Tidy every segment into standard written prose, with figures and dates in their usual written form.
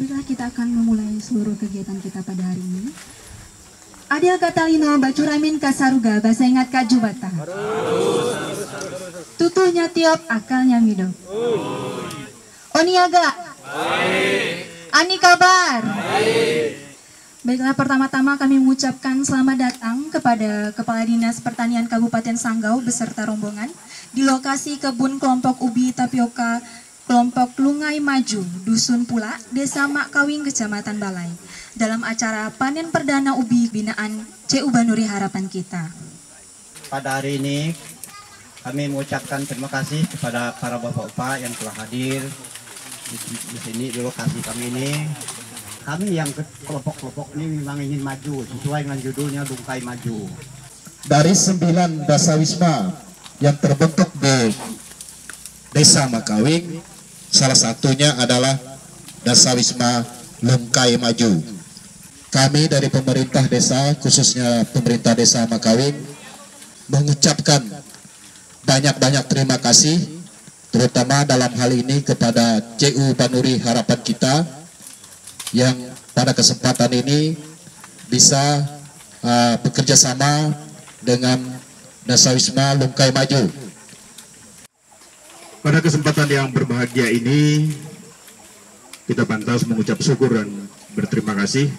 Baiklah, kita akan memulai seluruh kegiatan kita pada hari ini. Adil Katalino Bacuramin Kasaruga Bahasa Ingat Kajubata. Tutuhnya tiop akalnya mido. Oniaga. Ani kabar. Baiklah, pertama-tama kami mengucapkan selamat datang kepada Kepala Dinas Pertanian Kabupaten Sanggau beserta rombongan di lokasi kebun kelompok ubi tapioka kelompok Lungai Maju, Dusun Pula, Desa Makkawing, Kecamatan Balai, dalam acara panen perdana ubi binaan CU Banuri Harapan Kita. Pada hari ini kami mengucapkan terima kasih kepada para bapak-bapak yang telah hadir di sini di lokasi kami ini. Kami yang kelompok-kelompok ini memang ingin maju sesuai dengan judulnya Lungkai Maju. Dari 9 dasawisma yang terbentuk di Desa Makkawing, salah satunya adalah dasawisma Lungkai Maju. Kami dari pemerintah desa, khususnya pemerintah desa Makkawing, mengucapkan banyak-banyak terima kasih, terutama dalam hal ini kepada CU Banuri Harapan Kita, yang pada kesempatan ini bisa bekerja sama dengan dasawisma Lungkai Maju. Pada kesempatan yang berbahagia ini, kita pantas mengucap syukur dan berterima kasih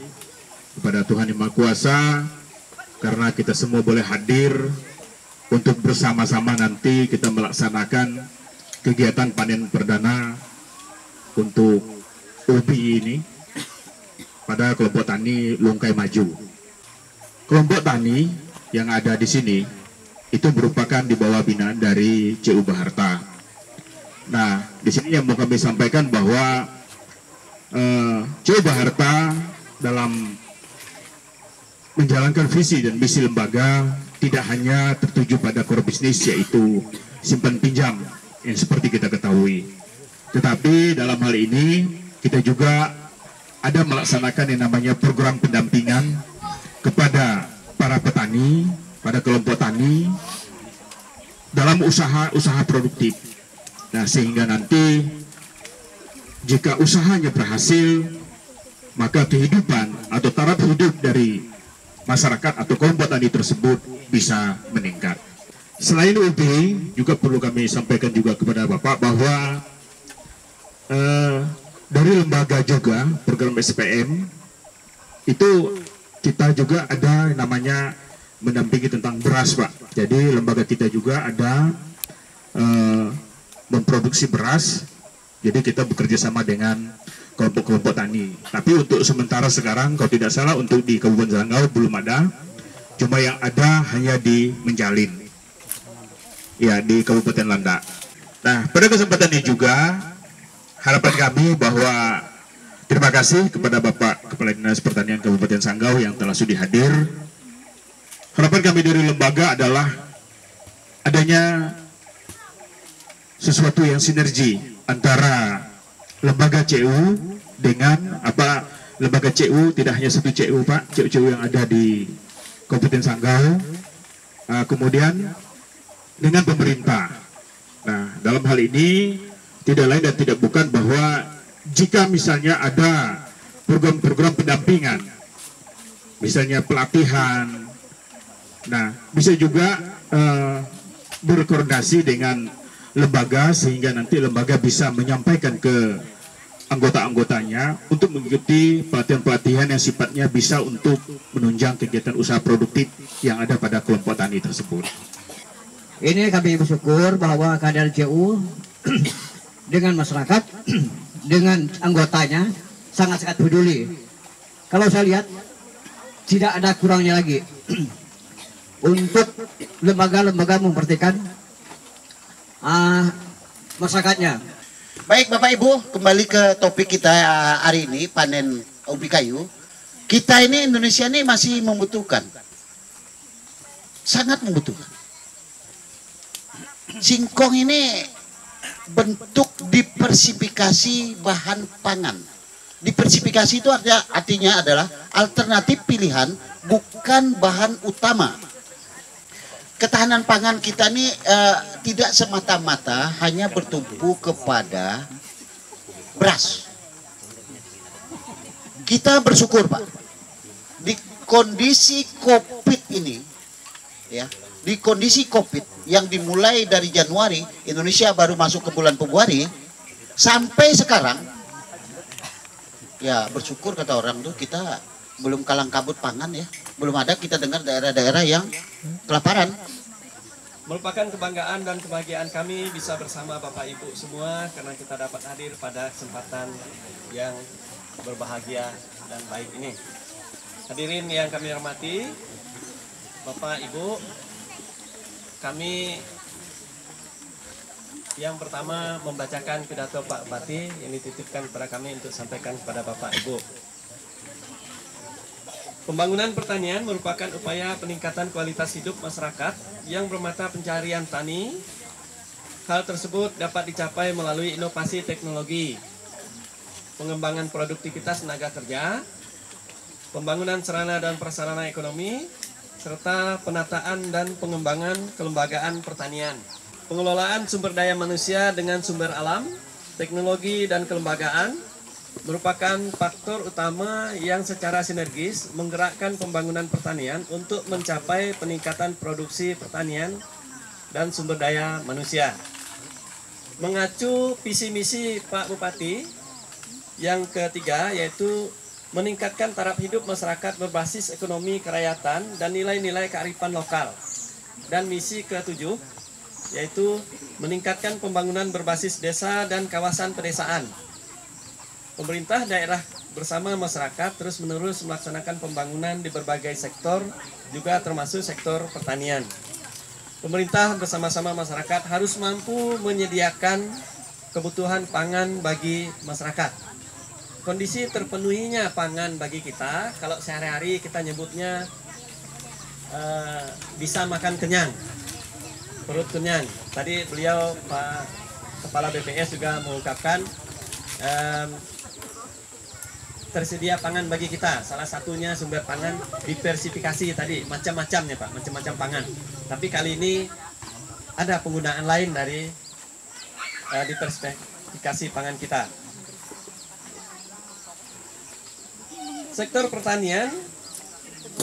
kepada Tuhan Yang Maha Kuasa karena kita semua boleh hadir untuk bersama-sama nanti kita melaksanakan kegiatan panen perdana untuk ubi ini pada kelompok tani Lungkai Maju. Kelompok tani yang ada di sini itu merupakan di bawah binaan dari CU Baharta. Nah, di sini yang mau kami sampaikan bahwa CU Baharta dalam menjalankan visi dan misi lembaga tidak hanya tertuju pada core bisnis yaitu simpan pinjam yang seperti kita ketahui, tetapi dalam hal ini kita juga ada melaksanakan yang namanya program pendampingan kepada para petani, pada kelompok tani dalam usaha produktif. Nah, sehingga nanti jika usahanya berhasil, maka kehidupan atau taraf hidup dari masyarakat atau kelompok tani tersebut bisa meningkat. Selain ubi, juga perlu kami sampaikan juga kepada Bapak bahwa dari lembaga juga program SPM itu kita juga ada namanya mendampingi tentang beras, Pak. Jadi lembaga kita juga ada memproduksi beras. Jadi kita bekerja sama dengan kelompok-kelompok tani. Tapi untuk sementara sekarang, kalau tidak salah untuk di Kabupaten Sanggau belum ada. Cuma yang ada hanya di Menjalin, ya, di Kabupaten Landak. Nah, pada kesempatan ini juga harapan kami bahwa terima kasih kepada Bapak Kepala Dinas Pertanian Kabupaten Sanggau yang telah sudi hadir. Harapan kami dari lembaga adalah adanya sesuatu yang sinergi antara lembaga CU dengan lembaga CU, tidak hanya satu CU, Pak, CU yang ada di Kabupaten Sanggau, kemudian dengan pemerintah. Nah, dalam hal ini tidak lain dan tidak bukan bahwa jika misalnya ada program-program pendampingan, misalnya pelatihan, nah bisa juga berkoordinasi dengan lembaga sehingga nanti lembaga bisa menyampaikan ke anggota-anggotanya untuk mengikuti pelatihan-pelatihan yang sifatnya bisa untuk menunjang kegiatan usaha produktif yang ada pada kelompok tani tersebut. Ini kami bersyukur bahwa kehadiran CU dengan masyarakat, dengan anggotanya sangat-sangat peduli. Kalau saya lihat tidak ada kurangnya lagi untuk lembaga-lembaga memperhatikan masyarakatnya. Baik Bapak Ibu, kembali ke topik kita hari ini, panen ubi kayu. Kita ini Indonesia ini masih membutuhkan, sangat membutuhkan. Singkong ini bentuk diversifikasi bahan pangan. Diversifikasi itu artinya adalah alternatif pilihan, bukan bahan utama. Ketahanan pangan kita ini tidak semata-mata hanya bertumpu kepada beras. kita bersyukur Pak, di kondisi COVID ini, ya, di kondisi COVID yang dimulai dari Januari, Indonesia baru masuk ke bulan Februari, sampai sekarang, ya bersyukur kata orang tuh kita belum kalang kabut pangan ya, belum ada kita dengar daerah-daerah yang kelaparan. Merupakan kebanggaan dan kebahagiaan kami bisa bersama Bapak Ibu semua karena kita dapat hadir pada kesempatan yang berbahagia dan baik ini. Hadirin yang kami hormati, Bapak Ibu, kami yang pertama membacakan pidato Pak Bupati yang dititipkan kepada kami untuk sampaikan kepada Bapak Ibu. Pembangunan pertanian merupakan upaya peningkatan kualitas hidup masyarakat yang bermata pencarian tani. Hal tersebut dapat dicapai melalui inovasi teknologi, pengembangan produktivitas tenaga kerja, pembangunan sarana dan prasarana ekonomi, serta penataan dan pengembangan kelembagaan pertanian. Pengelolaan sumber daya manusia dengan sumber alam, teknologi, dan kelembagaan merupakan faktor utama yang secara sinergis menggerakkan pembangunan pertanian untuk mencapai peningkatan produksi pertanian dan sumber daya manusia. Mengacu visi misi Pak Bupati yang ketiga, yaitu meningkatkan taraf hidup masyarakat berbasis ekonomi kerakyatan dan nilai-nilai kearifan lokal. Dan misi ketujuh, yaitu meningkatkan pembangunan berbasis desa dan kawasan pedesaan. Pemerintah daerah bersama masyarakat terus-menerus melaksanakan pembangunan di berbagai sektor, juga termasuk sektor pertanian. Pemerintah bersama-sama masyarakat harus mampu menyediakan kebutuhan pangan bagi masyarakat. Kondisi terpenuhinya pangan bagi kita, kalau sehari-hari kita nyebutnya bisa makan kenyang, perut kenyang. Tadi beliau Pak Kepala BPS juga mengungkapkan tersedia pangan bagi kita. Salah satunya sumber pangan diversifikasi tadi, macam-macam ya Pak, macam-macam pangan. Tapi kali ini ada penggunaan lain dari diversifikasi pangan kita. Sektor pertanian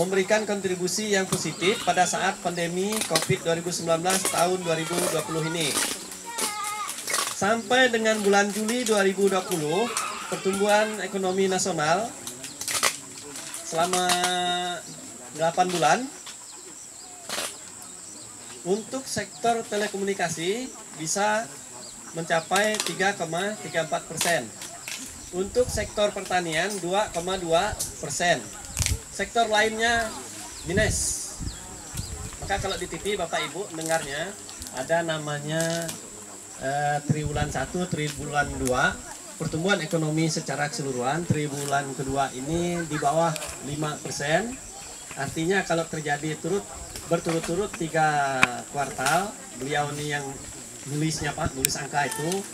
memberikan kontribusi yang positif pada saat pandemi COVID-19 tahun 2020 ini. Sampai dengan bulan Juli 2020, pertumbuhan ekonomi nasional selama 8 bulan untuk sektor telekomunikasi bisa mencapai 3,34%. Untuk sektor pertanian 2,2%. Sektor lainnya minus. Maka kalau di TV Bapak Ibu dengarnya ada namanya triwulan 1, triwulan 2. Pertumbuhan ekonomi secara keseluruhan triwulan kedua ini di bawah 5%. Artinya kalau terjadi berturut-turut 3 kuartal, beliau ini yang nulisnya Pak, nulis angka itu,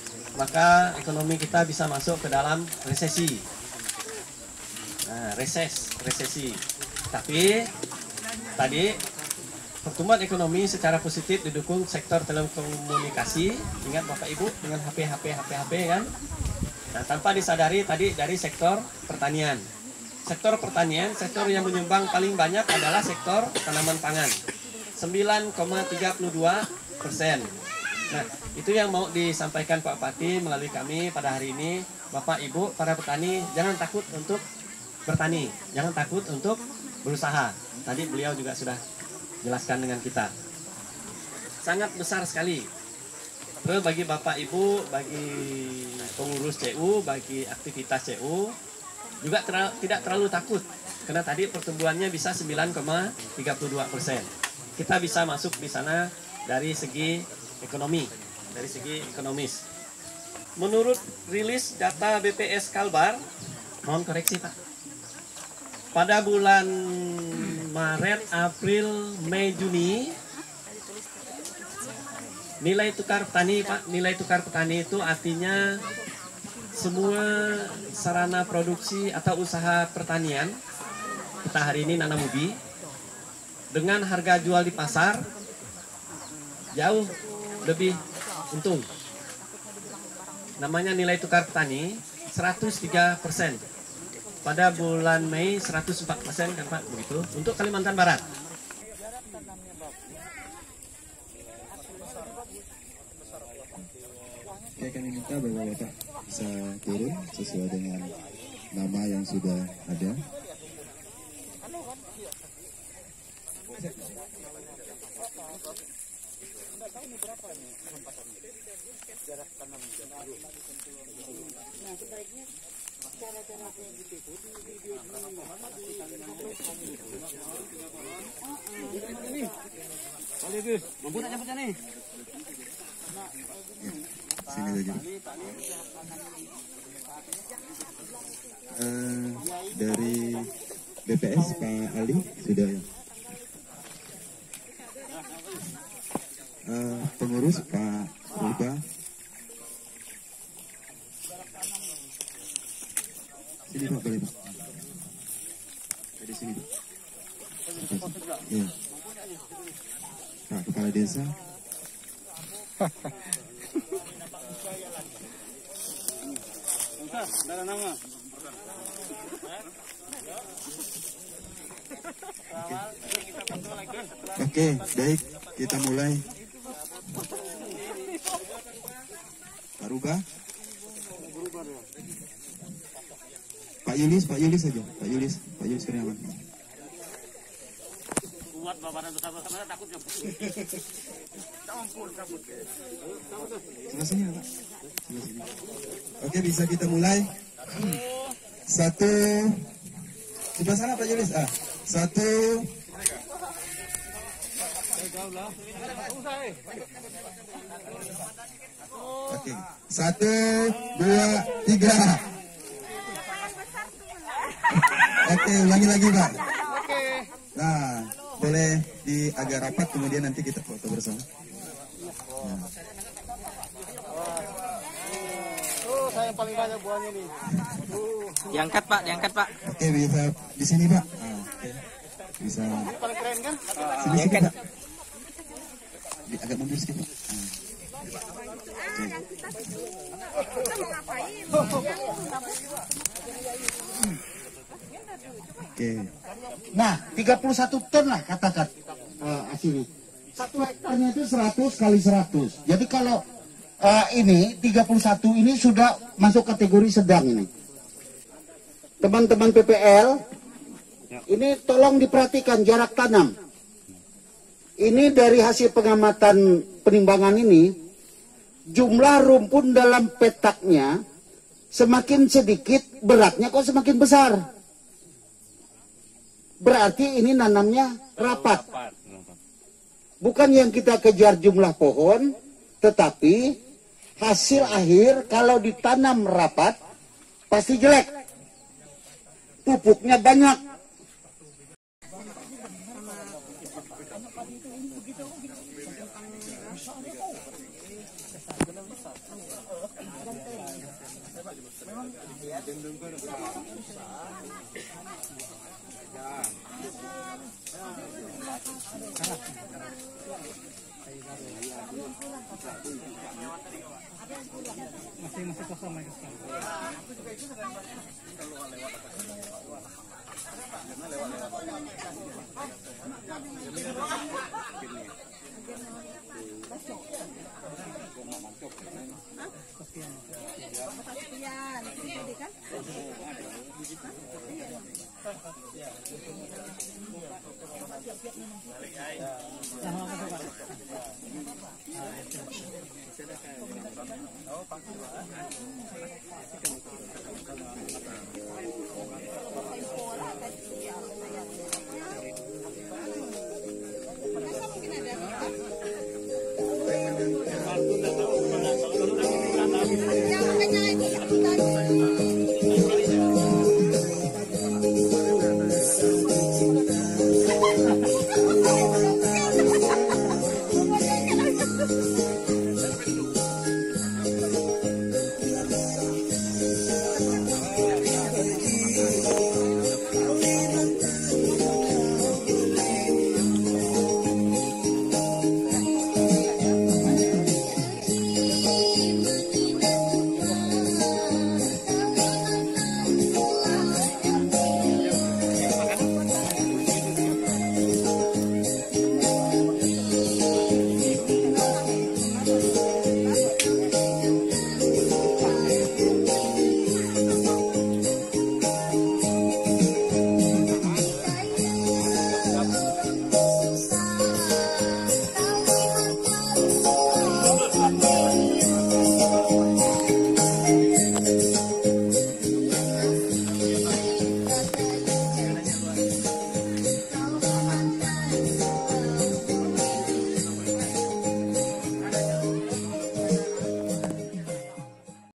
maka ekonomi kita bisa masuk ke dalam resesi. Nah, resesi. Tapi tadi pertumbuhan ekonomi secara positif didukung sektor telekomunikasi. Ingat Bapak Ibu dengan HP kan? Nah, tanpa disadari tadi dari sektor pertanian. Sektor pertanian, sektor yang menyumbang paling banyak adalah sektor tanaman pangan. 9,32%. Nah, itu yang mau disampaikan Pak Bupati melalui kami pada hari ini. Bapak Ibu, para petani, jangan takut untuk bertani. Jangan takut untuk berusaha. Tadi beliau juga sudah jelaskan dengan kita. Sangat besar sekali. Terus bagi Bapak Ibu, bagi pengurus CU, bagi aktivitas CU juga tidak terlalu takut karena tadi pertumbuhannya bisa 9,32%. Kita bisa masuk di sana dari segi ekonomi, dari segi ekonomis. Menurut rilis data BPS Kalbar, mohon koreksi Pak, pada bulan Maret, April, Mei, Juni, nilai tukar petani Pak, nilai tukar petani itu artinya semua sarana produksi atau usaha pertanian kita hari ini nanam ubi dengan harga jual di pasar jauh lebih untung. Namanya nilai tukar petani 103%. pada bulan Mei 104% kan Pak, begitu. Untuk Kalimantan Barat. Oke, kami minta Bapak-Bapak bisa turun sesuai dengan nama yang sudah ada. Sini lagi. Dari BPS Pak Ali sudah ya. Pengurus Pak Ruba. Sini Pak, boleh Pak. Dari sini Pak. Ya. Pak Kepala Desa. Oke, baik, kita mulai. Pak Ruba, Pak Yulis saja, Pak Yulis Kurniawan. Sebelah sini ya Pak. Sebelah sini. Oke, bisa kita mulai. Satu. Sebelah sana Pak Yulis. Satu. Oke. 1, 2, 3. Oke, ulangi lagi Pak. Nah, boleh di agak rapat, kemudian nanti kita foto bersama. Nah. Saya paling banyak buahnya nih. Diangkat Pak. Oke, bisa di sini Pak. Oke. Bisa. Ini paling keren kan? Sini Pak. Agak mundur sedikit Pak. Oke. Nah, 31 ton lah katakan hasilnya. 1 hektarnya itu 100 kali 100. Jadi kalau ini 31 ini sudah masuk kategori sedang ini. Teman-teman PPL, ini tolong diperhatikan jarak tanam. Ini dari hasil pengamatan penimbangan ini, jumlah rumpun dalam petaknya semakin sedikit, beratnya kok semakin besar. Berarti ini nanamnya rapat. Bukan yang kita kejar jumlah pohon, tetapi hasil akhir kalau ditanam rapat pasti jelek. Pupuknya banyak. Masih kosong lagi sekarang.